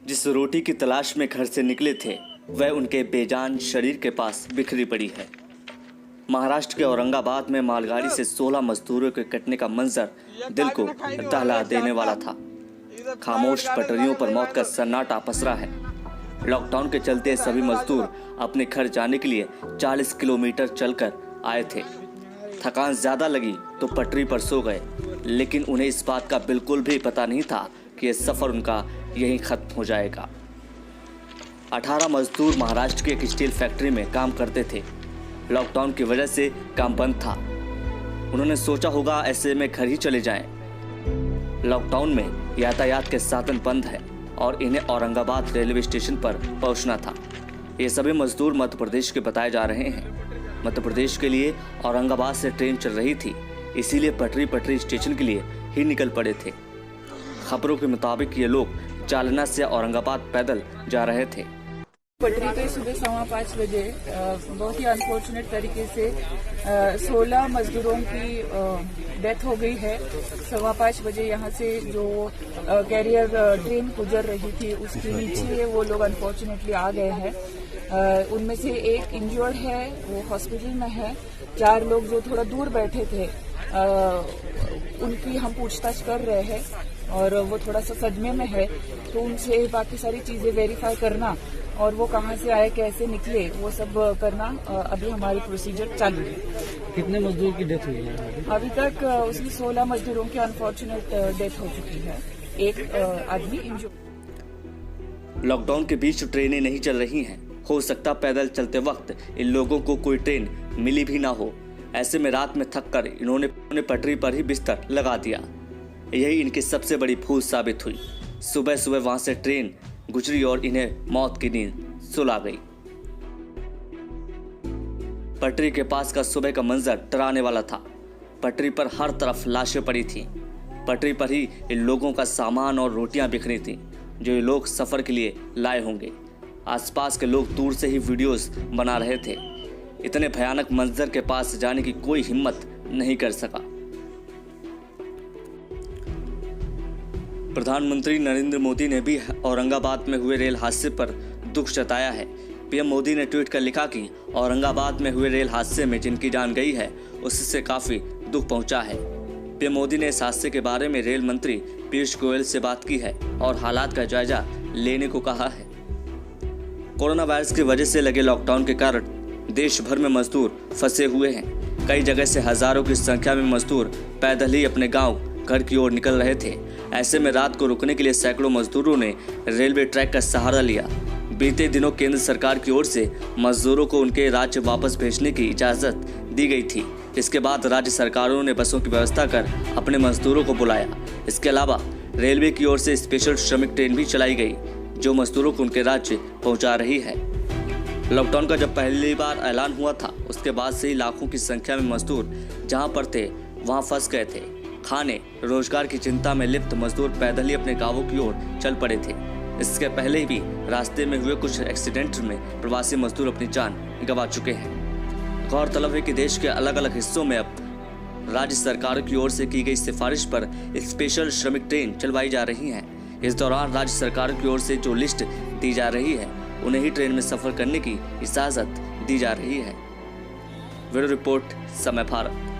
जिस रोटी की तलाश में घर से निकले थे वह उनके बेजान शरीर के पास बिखरी पड़ी है। महाराष्ट्र के औरंगाबाद में मालगाड़ी से 16 मजदूरों के कटने का मंजर दिल को दहला देने वाला था। खामोश पटरियों पर मौत का सन्नाटा पसरा है। लॉकडाउन के चलते सभी मजदूर अपने घर जाने के लिए 40 किलोमीटर चलकर आए थे। थकान ज्यादा लगी तो पटरी पर सो गए, लेकिन उन्हें इस बात का बिल्कुल भी पता नहीं था कि यह सफर उनका यहीं खत्म हो जाएगा। 18 मजदूर महाराष्ट्र की एक स्टील फैक्ट्री में काम करते थे। लॉकडाउन की वजह से काम बंद था। उन्होंने सोचा होगा ऐसे में घर ही चले जाएं। लॉकडाउन में यातायात के साधन बंद है और इन्हें औरंगाबाद रेलवे स्टेशन पर पहुंचना था। ये सभी मजदूर मध्य प्रदेश के बताए जा रहे हैं। मध्य प्रदेश के लिए औरंगाबाद से ट्रेन चल रही थी, इसीलिए पटरी स्टेशन के लिए ही निकल पड़े थे। खबरों के मुताबिक ये लोग जालना से औरंगाबाद पैदल जा रहे थे। पटरी पे सुबह 5:15 बजे बहुत ही अनफॉर्चुनेट तरीके से 16 मजदूरों की डेथ हो गई है। 5:15 बजे यहाँ से जो कैरियर ट्रेन गुजर रही थी उसके नीचे वो लोग अनफॉर्चुनेटली आ गए हैं। उनमें से एक इंजर्ड है, वो हॉस्पिटल में है। 4 लोग जो थोड़ा दूर बैठे थे उनकी हम पूछताछ कर रहे हैं और वो थोड़ा सा सदमे में है, तो उनसे बाकी सारी चीजें वेरीफाई करना और वो कहाँ से आए, कैसे निकले, वो सब करना अभी हमारी प्रोसीजर चालू है। कितने मजदूर की डेथ हुई है? अभी तक उसमें 16 मजदूरों की अनफॉर्चुनेट डेथ हो चुकी है। एक आदमी इंजर्ड। लॉकडाउन के बीच ट्रेनें नहीं चल रही हैं। हो सकता पैदल चलते वक्त इन लोगों को कोई ट्रेन मिली भी ना हो। ऐसे में रात में थक कर इन्होंने पटरी पर ही बिस्तर लगा दिया। यही इनकी सबसे बड़ी भूल साबित हुई। सुबह सुबह वहां से ट्रेन गुजरी और इन्हें मौत की नींद सुला गई। पटरी के पास का सुबह का मंजर डराने वाला था। पटरी पर हर तरफ लाशें पड़ी थीं। पटरी पर ही इन लोगों का सामान और रोटियां बिखरी थीं, जो ये लोग सफर के लिए लाए होंगे। आसपास के लोग दूर से ही वीडियोस बना रहे थे। इतने भयानक मंजर के पास जाने की कोई हिम्मत नहीं कर सका। प्रधानमंत्री नरेंद्र मोदी ने भी औरंगाबाद में हुए रेल हादसे पर दुख जताया है। पीएम मोदी ने ट्वीट कर लिखा कि औरंगाबाद में हुए रेल हादसे में जिनकी जान गई है उससे काफी दुख पहुंचा है। पीएम मोदी ने इस हादसे के बारे में रेल मंत्री पीयूष गोयल से बात की है और हालात का जायजा लेने को कहा है। कोरोना वायरस की वजह से लगे लॉकडाउन के कारण देश भर में मजदूर फंसे हुए हैं। कई जगह से हजारों की संख्या में मजदूर पैदल ही अपने गांव घर की ओर निकल रहे थे। ऐसे में रात को रुकने के लिए सैकड़ों मजदूरों ने रेलवे ट्रैक का सहारा लिया। बीते दिनों केंद्र सरकार की ओर से मजदूरों को उनके राज्य वापस भेजने की इजाजत दी गई थी। इसके बाद राज्य सरकारों ने बसों की व्यवस्था कर अपने मजदूरों को बुलाया। इसके अलावा रेलवे की ओर से स्पेशल श्रमिक ट्रेन भी चलाई गई, जो मजदूरों को उनके राज्य पहुंचा रही है। लॉकडाउन का जब पहली बार ऐलान हुआ था, उसके बाद से ही लाखों की संख्या में मजदूर जहां पर थे वहां फंस गए थे। खाने रोजगार की चिंता में लिप्त मजदूर पैदल ही अपने गांवों की ओर चल पड़े थे। इसके पहले भी रास्ते में हुए कुछ एक्सीडेंट में प्रवासी मजदूर अपनी जान गंवा चुके हैं। गौरतलब है कि देश के अलग अलग हिस्सों में अब राज्य सरकारों की ओर से की गई सिफारिश पर स्पेशल श्रमिक ट्रेन चलवाई जा रही है। इस दौरान राज्य सरकारों की ओर से जो लिस्ट दी जा रही है उन्हें ही ट्रेन में सफर करने की इजाजत दी जा रही है। ब्यूरो रिपोर्ट, समय भारत।